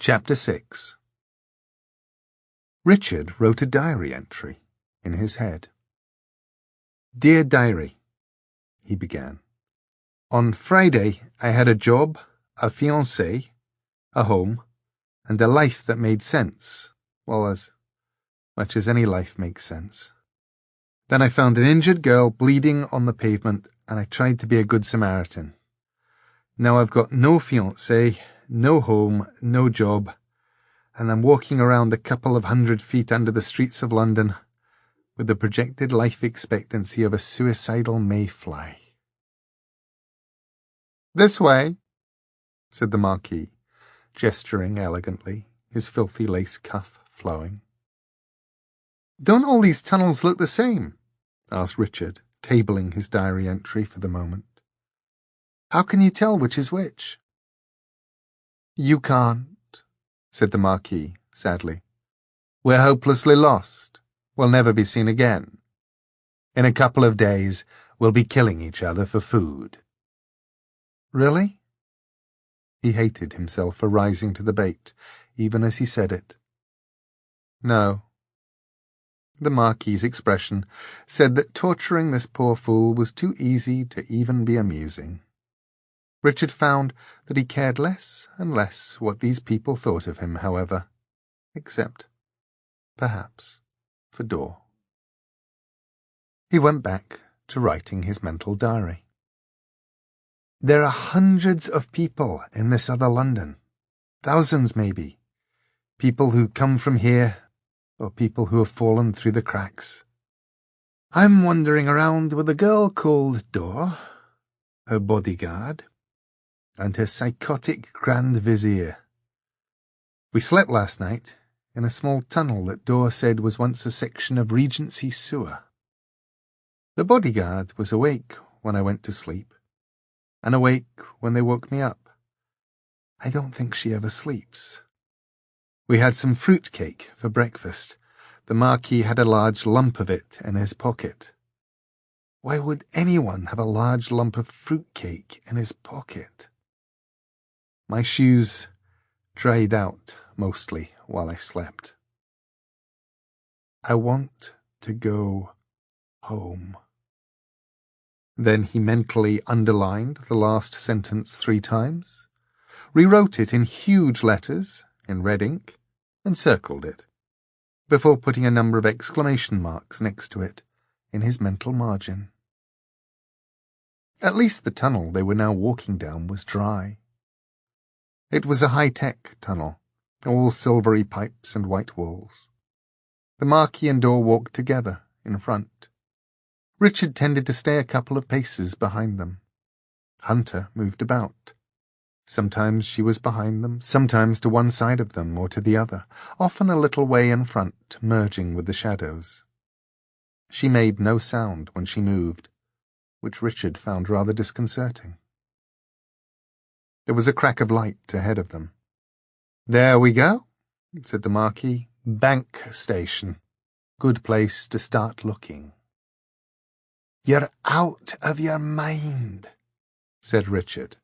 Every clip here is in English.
Chapter 6. Richard wrote a diary entry in his head. Dear Diary, he began. On Friday I had a job, a fiancé, a home, and a life that made sense. Well, as much as any life makes sense. Then I found an injured girl bleeding on the pavement, and I tried to be a good Samaritan. Now I've got no fiancé, no home, no job, and I'm walking around a couple of 100 feet under the streets of London with the projected life expectancy of a suicidal mayfly. This way, said the Marquis, gesturing elegantly, his filthy lace cuff flowing. Don't all these tunnels look the same? Asked Richard, tabling his diary entry for the moment. How can you tell which is which? You can't, said the Marquis, sadly. We're hopelessly lost. We'll never be seen again. In a couple of days, we'll be killing each other for food. Really? He hated himself for rising to the bait, even as he said it. No. The Marquis's expression said that torturing this poor fool was too easy to even be amusing. Richard found that he cared less and less what these people thought of him, however, except, perhaps, for Dor. He went back to writing his mental diary. There are hundreds of people in this other London, thousands maybe, people who come from here, or people who have fallen through the cracks. I'm wandering around with a girl called Dor, her bodyguard, and her psychotic Grand Vizier. We slept last night in a small tunnel that Dor said was once a section of Regency sewer. The bodyguard was awake when I went to sleep, and awake when they woke me up. I don't think she ever sleeps. We had some fruit cake for breakfast. The Marquis had a large lump of it in his pocket. Why would anyone have a large lump of fruit cake in his pocket? My shoes dried out mostly while I slept. I want to go home. Then he mentally underlined the last sentence 3 times, rewrote it in huge letters in red ink, and circled it, before putting a number of exclamation marks next to it in his mental margin. At least the tunnel they were now walking down was dry. It was a high-tech tunnel, all silvery pipes and white walls. The Marquis and Dor walked together in front. Richard tended to stay a couple of paces behind them. Hunter moved about. Sometimes she was behind them, sometimes to one side of them or to the other, often a little way in front, merging with the shadows. She made no sound when she moved, which Richard found rather disconcerting. There was a crack of light ahead of them. There we go, said the Marquis. Bank station. Good place to start looking. You're out of your mind, said Richard.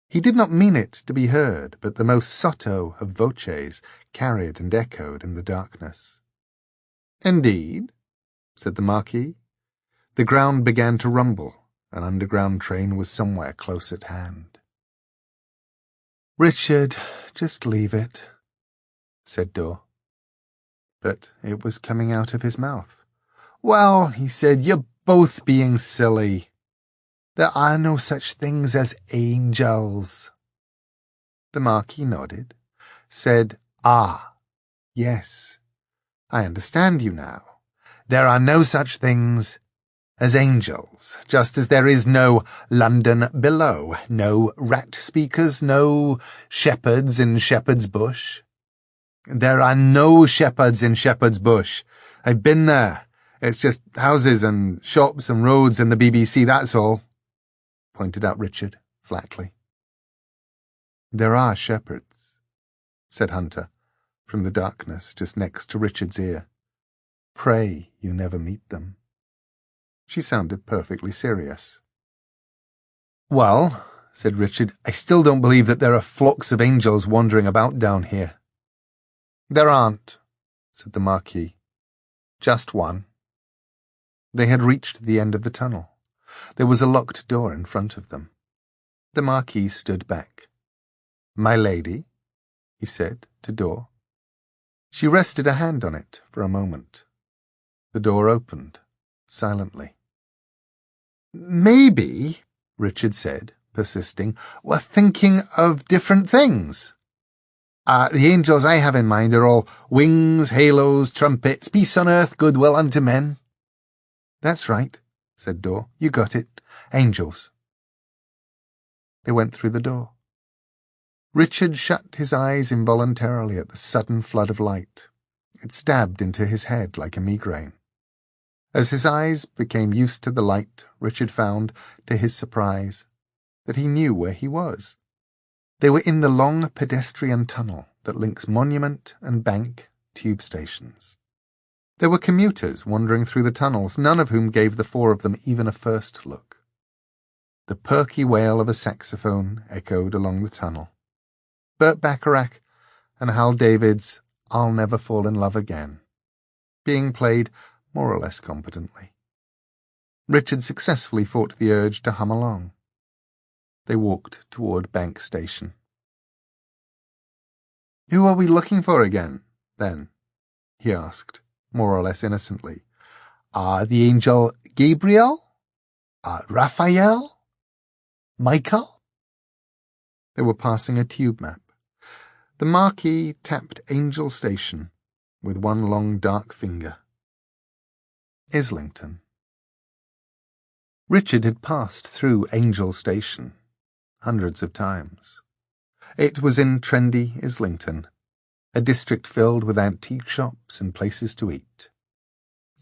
He did not mean it to be heard, but the most sotto of voces carried and echoed in the darkness. Indeed, said the Marquis. The ground began to rumble. An underground train was somewhere close at hand. Richard, just leave it, said Dor. But it was coming out of his mouth. Well, he said, you're both being silly. There are no such things as angels. The Marquis nodded, said, Ah, yes, I understand you now. There are no such things as angels, just as there is no London below, no rat speakers, no shepherds in Shepherd's Bush. There are no shepherds in Shepherd's Bush. I've been there. It's just houses and shops and roads and the BBC, that's all, pointed out Richard flatly. There are shepherds, said Hunter, from the darkness just next to Richard's ear. Pray you never meet them. She sounded perfectly serious. Well, said Richard. I still don't believe that there are flocks of angels wandering about down here. There aren't, said the Marquis. Just one. They had reached the end of the tunnel. There was a locked door in front of them. The Marquis stood back. My lady, he said to door. She rested a hand on it for a moment. The door opened, silently. Maybe, Richard said, persisting, we're thinking of different things. The angels I have in mind are all wings, halos, trumpets, peace on earth, goodwill unto men. That's right, said Dor. You got it. Angels. They went through the door. Richard shut his eyes involuntarily at the sudden flood of light. It stabbed into his head like a migraine. As his eyes became used to the light, Richard found, to his surprise, that he knew where he was. They were in the long pedestrian tunnel that links Monument and Bank tube stations. There were commuters wandering through the tunnels, none of whom gave the four of them even a first look. The perky wail of a saxophone echoed along the tunnel. Burt Bacharach and Hal David's I'll Never Fall in Love Again, being played more or less competently. Richard successfully fought the urge to hum along. They walked toward Bank Station. Who are we looking for again, then? He asked, more or less innocently. The angel Gabriel? Raphael? Michael? They were passing a tube map. The Marquis tapped Angel Station with one long dark finger. Islington. Richard had passed through Angel Station hundreds of times. It was in trendy Islington, a district filled with antique shops and places to eat.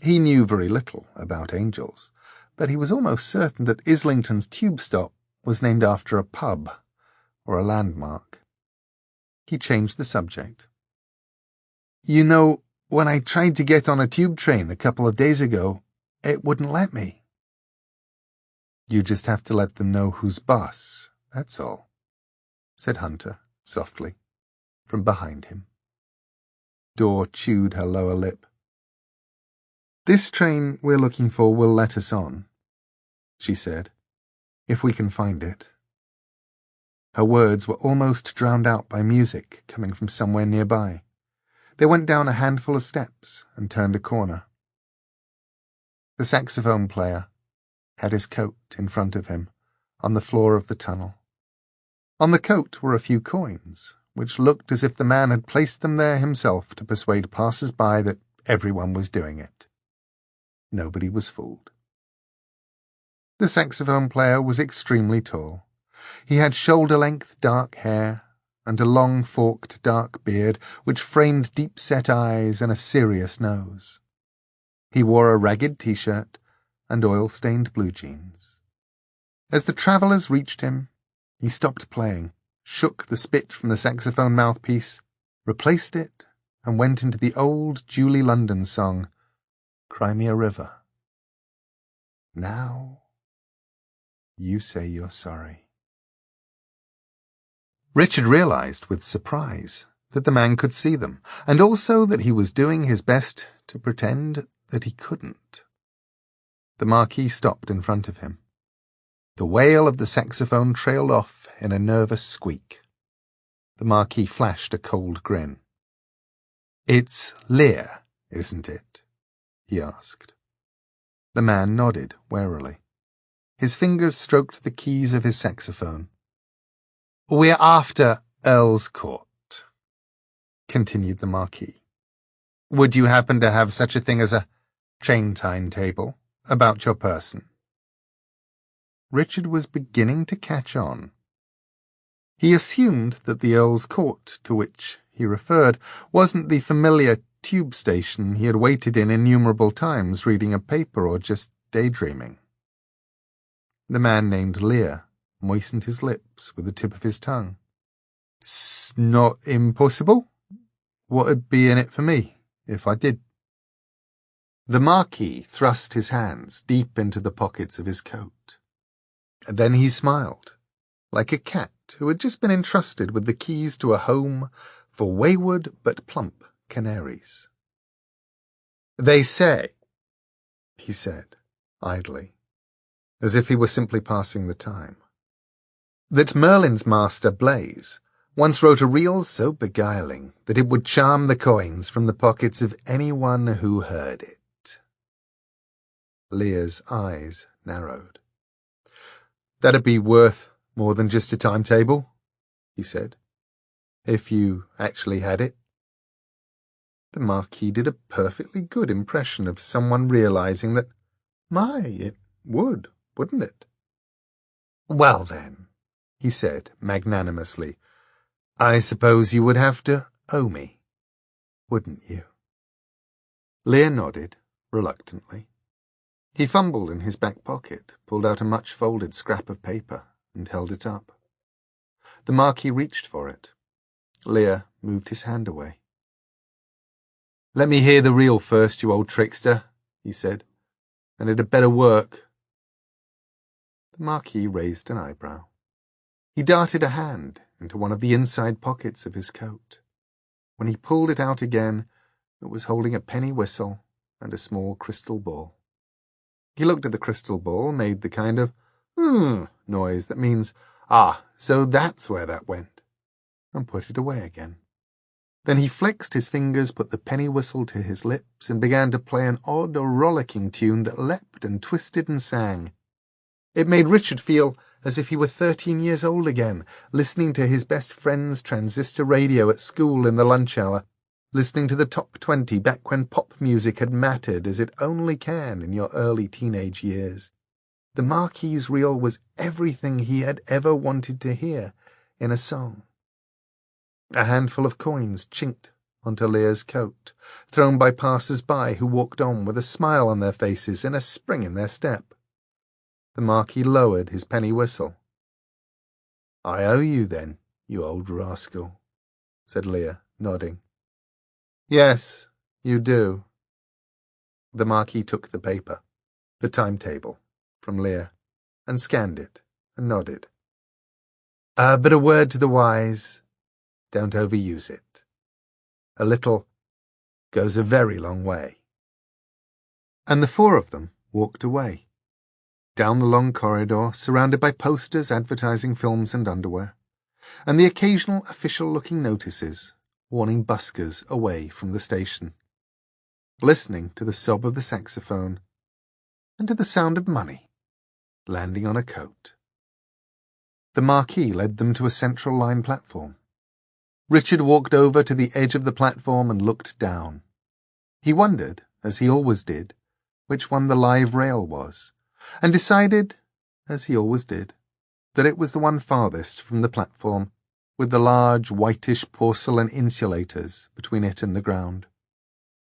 He knew very little about angels, but he was almost certain that Islington's tube stop was named after a pub or a landmark. He changed the subject. You know, when I tried to get on a tube train a couple of days ago, it wouldn't let me. You just have to let them know who's boss, that's all, said Hunter, softly, from behind him. Dor chewed her lower lip. This train we're looking for will let us on, she said, if we can find it. Her words were almost drowned out by music coming from somewhere nearby. They went down a handful of steps and turned a corner. The saxophone player had his coat in front of him, on the floor of the tunnel. On the coat were a few coins, which looked as if the man had placed them there himself to persuade passers-by that everyone was doing it. Nobody was fooled. The saxophone player was extremely tall. He had shoulder-length dark hair and a long forked dark beard which framed deep-set eyes and a serious nose. He wore a ragged t-shirt and oil-stained blue jeans. As the travellers reached him, he stopped playing, shook the spit from the saxophone mouthpiece, replaced it, and went into the old Julie London song, Cry Me a River. Now, you say you're sorry. Richard realized with surprise that the man could see them, and also that he was doing his best to pretend that he couldn't. The Marquis stopped in front of him. The wail of the saxophone trailed off in a nervous squeak. The Marquis flashed a cold grin. It's Lear, isn't it? He asked. The man nodded warily. His fingers stroked the keys of his saxophone. We're after Earl's Court, continued the Marquis. Would you happen to have such a thing as a train timetable about your person? Richard was beginning to catch on. He assumed that the Earl's Court to which he referred wasn't the familiar tube station he had waited in innumerable times reading a paper or just daydreaming. The man named Lear moistened his lips with the tip of his tongue. "'S not impossible. What'd be in it for me, if I did?" The Marquis thrust his hands deep into the pockets of his coat. Then he smiled, like a cat who had just been entrusted with the keys to a home for wayward but plump canaries. "They say," he said, idly, as if he were simply passing the time, "that Merlin's master Blaise once wrote a reel so beguiling that it would charm the coins from the pockets of anyone who heard it." Lear's eyes narrowed. "That'd be worth more than just a timetable," he said, "if you actually had it." The Marquis did a perfectly good impression of someone realizing that, it would, wouldn't it? "Well then," he said magnanimously, "I suppose you would have to owe me, wouldn't you?" Lear nodded, reluctantly. He fumbled in his back pocket, pulled out a much-folded scrap of paper, and held it up. The Marquis reached for it. Lear moved his hand away. "Let me hear the reel first, you old trickster," he said, "and it had better work." The Marquis raised an eyebrow. He darted a hand into one of the inside pockets of his coat. When he pulled it out again, it was holding a penny whistle and a small crystal ball. He looked at the crystal ball, made the kind of noise that means, so that's where that went, and put it away again. Then he flexed his fingers, put the penny whistle to his lips, and began to play an odd, rollicking tune that leapt and twisted and sang. It made Richard feel as if he were 13 years old again, listening to his best friend's transistor radio at school in the lunch hour, listening to the top 20 back when pop music had mattered as it only can in your early teenage years. The Marquis's reel was everything he had ever wanted to hear in a song. A handful of coins chinked onto Lear's coat, thrown by passers-by who walked on with a smile on their faces and a spring in their step. The Marquis lowered his penny whistle. "I owe you, then, you old rascal," said Lear, nodding. "Yes, you do." The Marquis took the paper, the timetable, from Lear, and scanned it, and nodded. "But a word to the wise, don't overuse it. A little goes a very long way." And the four of them walked away, down the long corridor, surrounded by posters advertising films and underwear, and the occasional official-looking notices warning buskers away from the station, listening to the sob of the saxophone and to the sound of money landing on a coat. The Marquis led them to a central line platform. Richard walked over to the edge of the platform and looked down. He wondered, as he always did, which one the live rail was, and decided, as he always did, that it was the one farthest from the platform, with the large whitish porcelain insulators between it and the ground.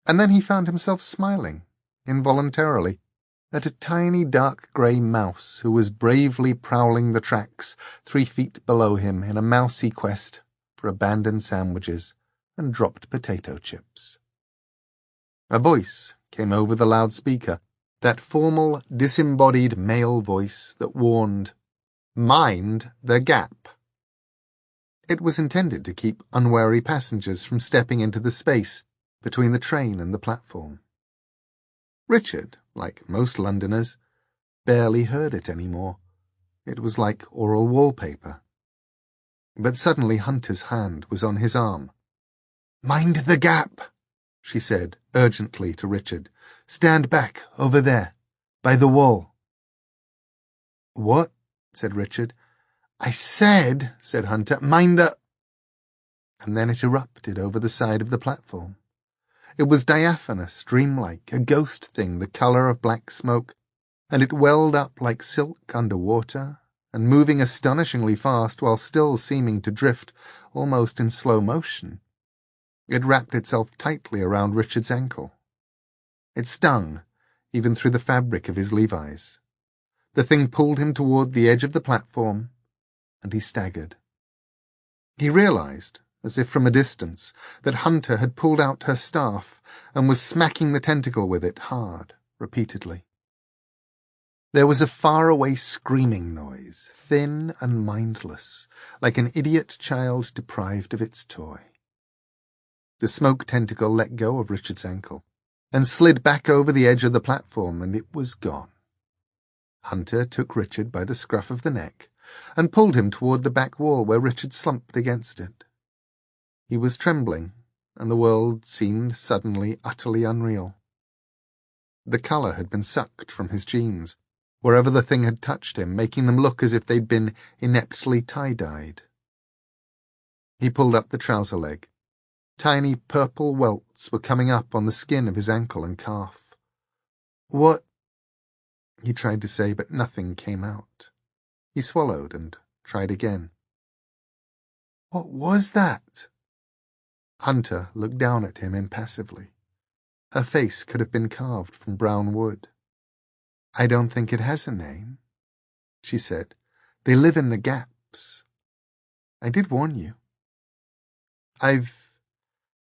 And then he found himself smiling, involuntarily, at a tiny dark grey mouse who was bravely prowling the tracks 3 feet below him in a mousy quest for abandoned sandwiches and dropped potato chips. A voice came over the loudspeaker, that formal, disembodied male voice that warned, "Mind the gap." It was intended to keep unwary passengers from stepping into the space between the train and the platform. Richard, like most Londoners, barely heard it anymore. It was like oral wallpaper. But suddenly Hunter's hand was on his arm. "Mind the gap," she said urgently to Richard. "Stand back, over there, by the wall." "What?" said Richard. "I said," said Hunter, "mind the—" And then it erupted over the side of the platform. It was diaphanous, dreamlike, a ghost thing the colour of black smoke, and it welled up like silk under water, and moving astonishingly fast while still seeming to drift almost in slow motion. It wrapped itself tightly around Richard's ankle. It stung, even through the fabric of his Levi's. The thing pulled him toward the edge of the platform, and he staggered. He realized, as if from a distance, that Hunter had pulled out her staff and was smacking the tentacle with it hard, repeatedly. There was a faraway screaming noise, thin and mindless, like an idiot child deprived of its toy. The smoke tentacle let go of Richard's ankle and slid back over the edge of the platform, and it was gone. Hunter took Richard by the scruff of the neck and pulled him toward the back wall where Richard slumped against it. He was trembling, and the world seemed suddenly utterly unreal. The colour had been sucked from his jeans, wherever the thing had touched him, making them look as if they'd been ineptly tie-dyed. He pulled up the trouser leg. Tiny purple welts were coming up on the skin of his ankle and calf. "What?" he tried to say, but nothing came out. He swallowed and tried again. "What was that?" Hunter looked down at him impassively. Her face could have been carved from brown wood. "I don't think it has a name," she said. "They live in the gaps. I did warn you." "I've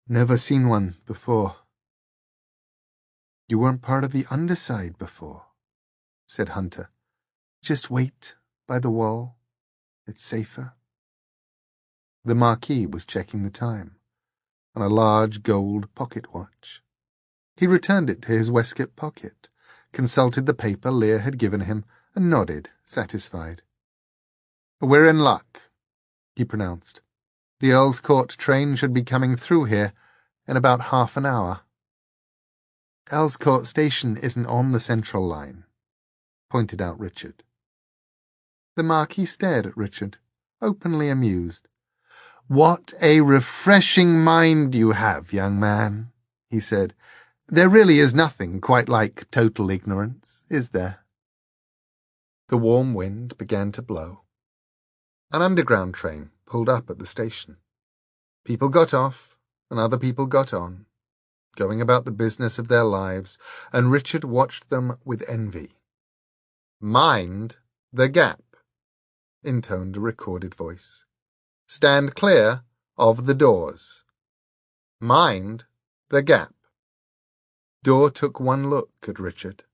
never seen one before." "You weren't part of the underside before," said Hunter. "Just wait by the wall. It's safer." The Marquis was checking the time on a large gold pocket watch. He returned it to his waistcoat pocket, consulted the paper Lear had given him, and nodded, satisfied. "We're in luck," he pronounced. "The Earl's Court train should be coming through here in about half an hour." "Earl's Court station isn't on the Central line," pointed out Richard. The Marquis stared at Richard, openly amused. "What a refreshing mind you have, young man," he said. "There really is nothing quite like total ignorance, is there?" The warm wind began to blow. An underground train pulled up at the station. People got off, and other people got on, going about the business of their lives, and Richard watched them with envy. "Mind the gap," intoned a recorded voice. "Stand clear of the doors. Mind the gap." Dor took one look at Richard.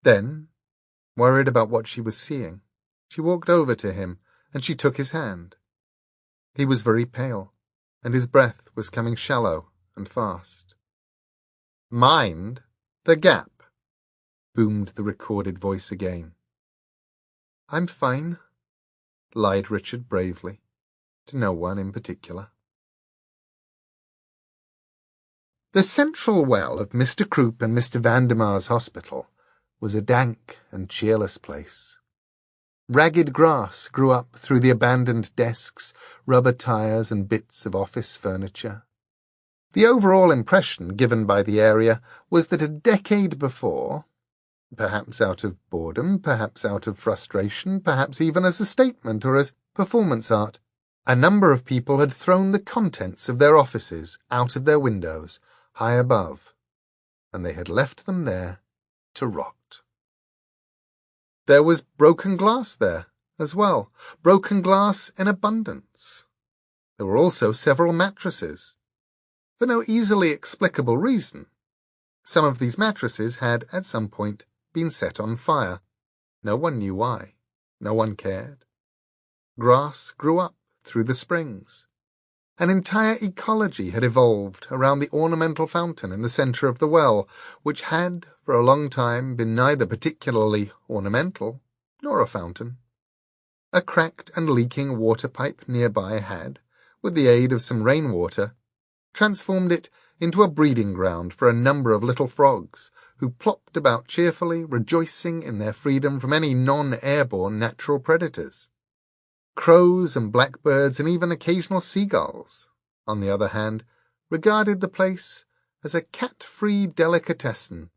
Then, worried about what she was seeing, she walked over to him and she took his hand. He was very pale, and his breath was coming shallow and fast. "Mind the gap," boomed the recorded voice again. "I'm fine," lied Richard bravely, to no one in particular. The central well of Mr. Croup and Mr. Vandemar's hospital was a dank and cheerless place. Ragged grass grew up through the abandoned desks, rubber tires, and bits of office furniture. The overall impression given by the area was that a decade before, perhaps out of boredom, perhaps out of frustration, perhaps even as a statement or as performance art, a number of people had thrown the contents of their offices out of their windows, high above, and they had left them there to rot. There was broken glass there, as well, broken glass in abundance. There were also several mattresses. For no easily explicable reason, some of these mattresses had, at some point, been set on fire. No one knew why. No one cared. Grass grew up through the springs. An entire ecology had evolved around the ornamental fountain in the centre of the well, which had, for a long time, been neither particularly ornamental nor a fountain. A cracked and leaking water pipe nearby had, with the aid of some rainwater, transformed it into a breeding ground for a number of little frogs, who plopped about cheerfully, rejoicing in their freedom from any non-airborne natural predators. Crows and blackbirds and even occasional seagulls, on the other hand, regarded the place as a cat-free delicatessen,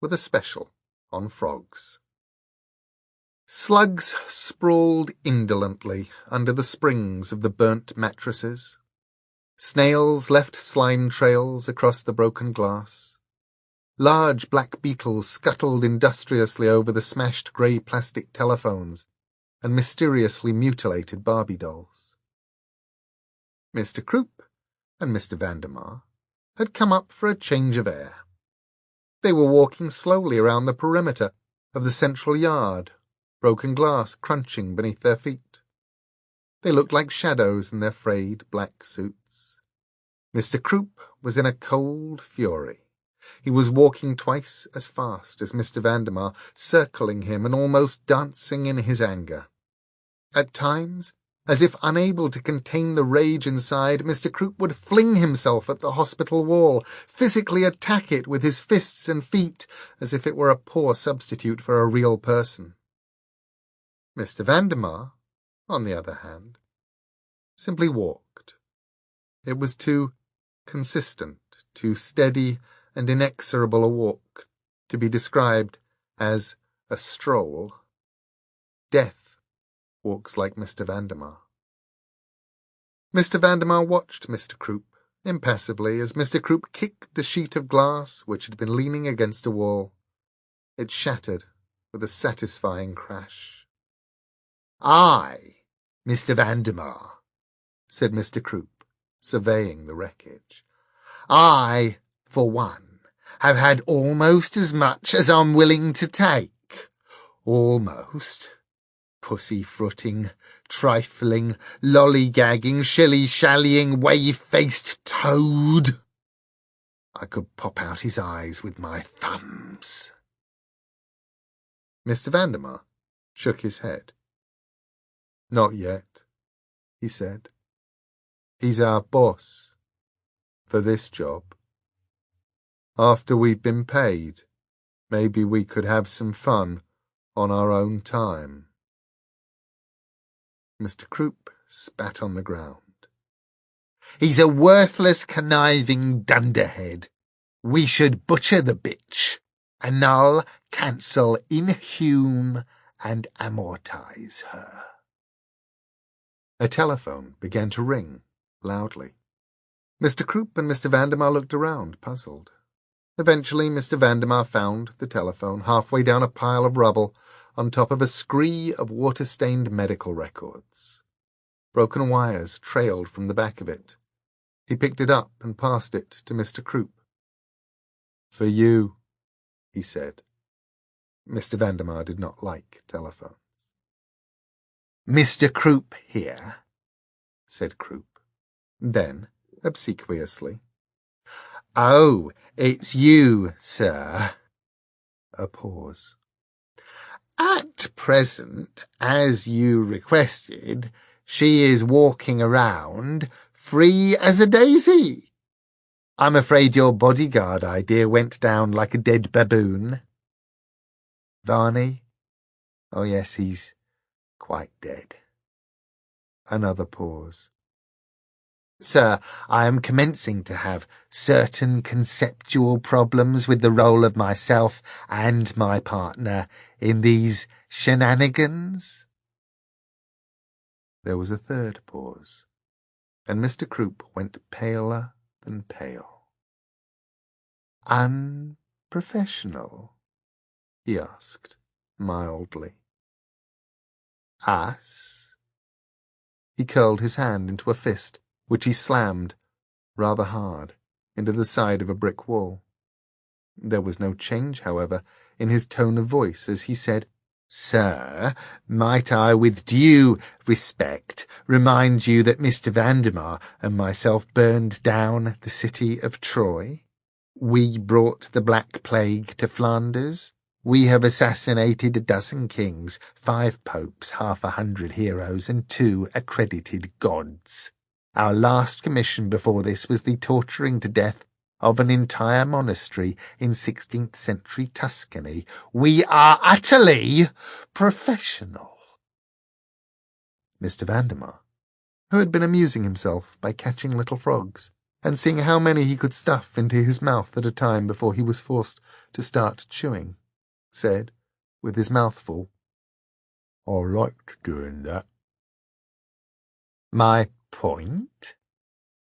with a special on frogs. Slugs sprawled indolently under the springs of the burnt mattresses. Snails left slime trails across the broken glass. Large black beetles scuttled industriously over the smashed grey plastic telephones and mysteriously mutilated Barbie dolls. Mr. Croup and Mr. Vandemar had come up for a change of air. They were walking slowly around the perimeter, of the central yard, broken glass crunching beneath their feet. They looked like shadows in their frayed black suits. Mr. Croup was in a cold fury. He was walking twice as fast as Mr. Vandemar, circling him and almost dancing in his anger. At times, as if unable to contain the rage inside, Mr. Croup would fling himself at the hospital wall, physically attack it with his fists and feet, as if it were a poor substitute for a real person. Mr. Vandemar, on the other hand, simply walked. It was too consistent, too steady and inexorable a walk to be described as a stroll. Death walks like Mr. Vandemar. Mr. Vandemar watched Mr. Croup impassively as Mr. Croup kicked a sheet of glass which had been leaning against a wall. It shattered with a satisfying crash. "I, Mr. Vandemar," said Mr. Croup, surveying the wreckage. "I, for one, have had almost as much as I'm willing to take. Almost. Pussy-footing, trifling, lollygagging, shilly-shallying, wave-faced toad. I could pop out his eyes with my thumbs." Mr. Vandemar shook his head. "Not yet," he said. "He's our boss for this job. After we've been paid, maybe we could have some fun on our own time." Mr. Croup spat on the ground. "He's a worthless, conniving dunderhead. We should butcher the bitch, annul, cancel, inhume, and amortize her." A telephone began to ring loudly. Mr. Croup and Mr. Vandemar looked around, puzzled. Eventually Mr. Vandemar found the telephone halfway down a pile of rubble on top of a scree of water-stained medical records. Broken wires trailed from the back of it. He picked it up and passed it to Mr. Croup. "For you," he said. Mr. Vandemar did not like telephones. "Mr. Croup here," said Croup. Then, obsequiously, "Oh, it's you, sir." A pause. "At present, as you requested, she is walking around, free as a daisy. I'm afraid your bodyguard idea went down like a dead baboon." "Varney? Oh yes, he's quite dead." Another pause. "Sir, I am commencing to have certain conceptual problems with the role of myself and my partner in these shenanigans." There was a third pause, and Mr. Croup went paler than pale. "Unprofessional?" he asked, mildly. "Us?" He curled his hand into a fist, which he slammed, rather hard, into the side of a brick wall. There was no change, however, in his tone of voice as he said, "Sir, might I, with due respect, remind you that Mr. Vandemar and myself burned down the city of Troy? We brought the Black Plague to Flanders. We have assassinated a dozen kings, 5 popes, 100 heroes, and 2 accredited gods. Our last commission before this was the torturing to death of an entire monastery in 16th century Tuscany. We are utterly professional." Mr. Vandemar, who had been amusing himself by catching little frogs and seeing how many he could stuff into his mouth at a time before he was forced to start chewing, said, with his mouth full, "I liked doing that." "My point?"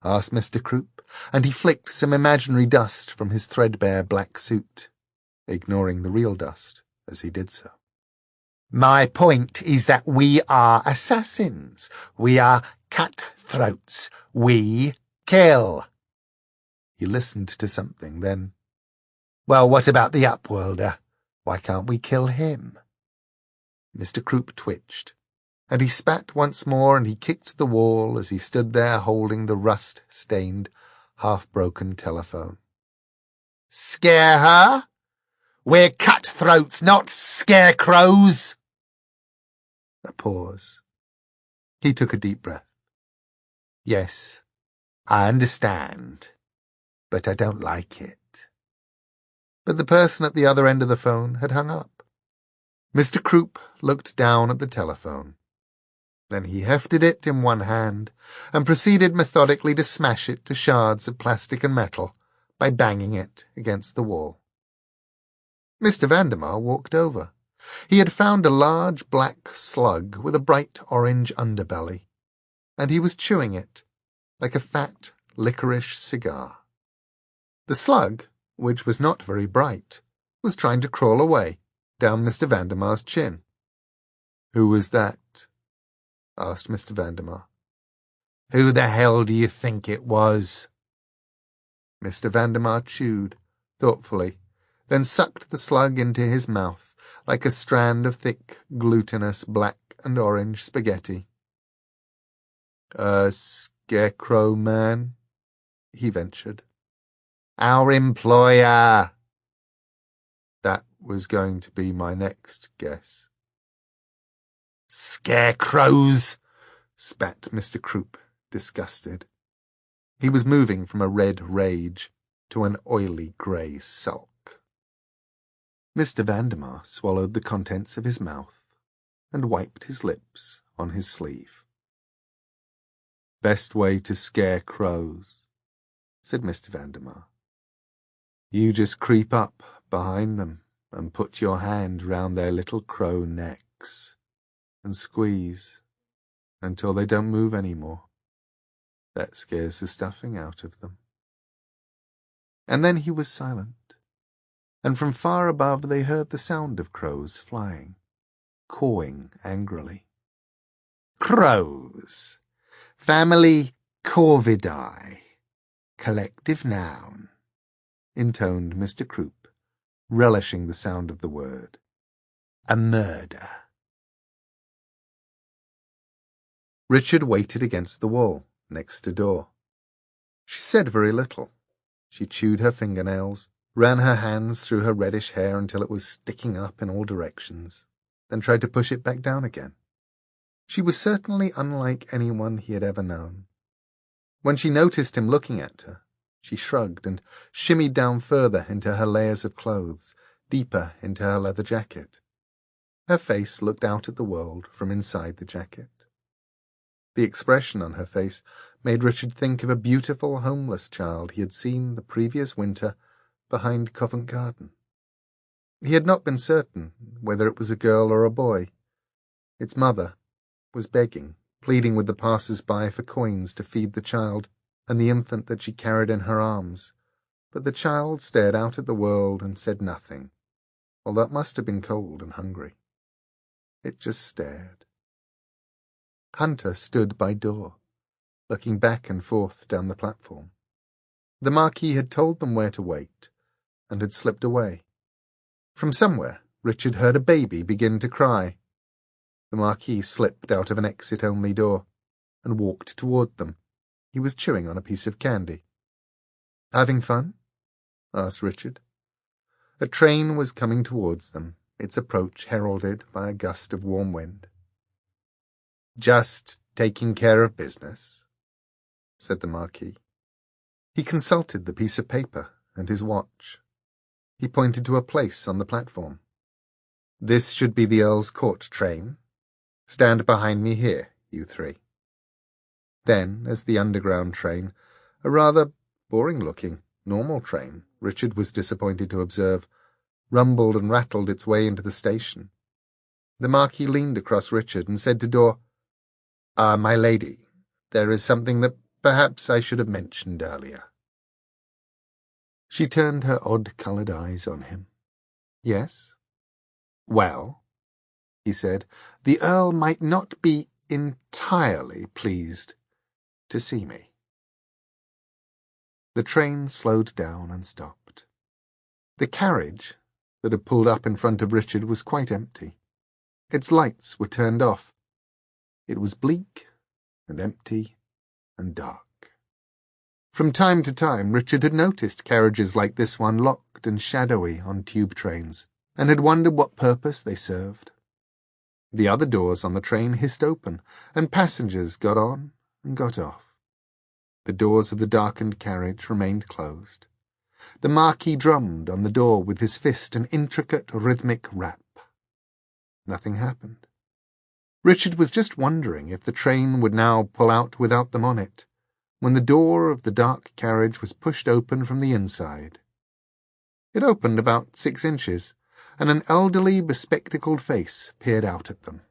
asked Mr. Croup, and he flicked some imaginary dust from his threadbare black suit, ignoring the real dust as he did so. "My point is that we are assassins. We are cutthroats. We kill." He listened to something, then, "Well, what about the Upworlder? Why can't we kill him? Mr. Croup twitched, and he spat once more, and he kicked the wall as he stood there holding the rust-stained, half-broken telephone. Scare her? We're cutthroats, not scarecrows! A pause. He took a deep breath. Yes, I understand, but I don't like it. But the person at the other end of the phone had hung up. Mr. Croup looked down at the telephone. Then he hefted it in one hand and proceeded methodically to smash it to shards of plastic and metal by banging it against the wall. Mr. Vandemar walked over. He had found a large black slug with a bright orange underbelly, and he was chewing it like a fat licorice cigar. The slug, which was not very bright, was trying to crawl away down Mr. Vandemar's chin. Who was that? Asked Mr. Vandemar. Who the hell do you think it was? Mr. Vandemar chewed, thoughtfully, then sucked the slug into his mouth like a strand of thick, glutinous black and orange spaghetti. A scarecrow man? He ventured. Our employer. That was going to be my next guess. Scarecrows, spat Mr. Croup, disgusted. He was moving from a red rage to an oily grey sulk. Mr. Vandemar swallowed the contents of his mouth and wiped his lips on his sleeve. Best way to scare crows, said Mr. Vandemar. You just creep up behind them and put your hand round their little crow necks and squeeze until they don't move any more. That scares the stuffing out of them. And then he was silent, and from far above they heard the sound of crows flying, cawing angrily. Crows. Family Corvidae. Collective noun, intoned Mr. Croup, relishing the sound of the word. A murder. Richard waited against the wall, next the door. She said very little. She chewed her fingernails, ran her hands through her reddish hair until it was sticking up in all directions, then tried to push it back down again. She was certainly unlike anyone he had ever known. When she noticed him looking at her, she shrugged and shimmied down further into her layers of clothes, deeper into her leather jacket. Her face looked out at the world from inside the jacket. The expression on her face made Richard think of a beautiful homeless child he had seen the previous winter behind Covent Garden. He had not been certain whether it was a girl or a boy. Its mother was begging, pleading with the passers-by for coins to feed the child and the infant that she carried in her arms, but the child stared out at the world and said nothing, although it must have been cold and hungry. It just stared. Hunter stood by door, looking back and forth down the platform. The Marquis had told them where to wait, and had slipped away. From somewhere, Richard heard a baby begin to cry. The Marquis slipped out of an exit-only door, and walked toward them. He was chewing on a piece of candy. "Having fun?" asked Richard. A train was coming towards them, its approach heralded by a gust of warm wind. "Just taking care of business," said the Marquis. He consulted the piece of paper and his watch. He pointed to a place on the platform. "This should be the Earl's Court train. Stand behind me here, you three." Then, as the underground train, a rather boring-looking, normal train, Richard was disappointed to observe, rumbled and rattled its way into the station, the Marquis leaned across Richard and said to Dor, my lady, there is something that perhaps I should have mentioned earlier." She turned her odd-coloured eyes on him. "Yes?" "Well," he said, "the Earl might not be entirely pleased to see me." The train slowed down and stopped. The carriage, that had pulled up in front of Richard was quite empty. Its lights were turned off. It was bleak and empty and dark. From time to time, Richard had noticed carriages like this one locked and shadowy on tube trains, and had wondered what purpose they served. The other doors on the train hissed open, and passengers got on and got off. The doors of the darkened carriage remained closed. The Marquis drummed on the door with his fist an intricate rhythmic rap. Nothing happened. Richard was just wondering if the train would now pull out without them on it, when the door of the dark carriage was pushed open from the inside. It opened about 6 inches, and an elderly, bespectacled face peered out at them.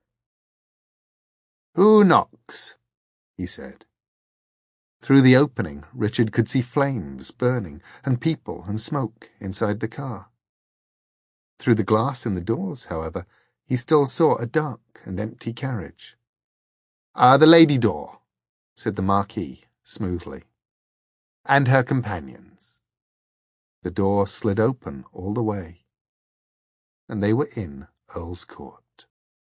"Who knocks?" he said. Through the opening, Richard could see flames burning and people and smoke inside the car. Through the glass in the doors, however, he still saw a dark and empty carriage. "The lady door," said the Marquis smoothly. "And her companions." The door slid open all the way, and they were in Earl's court.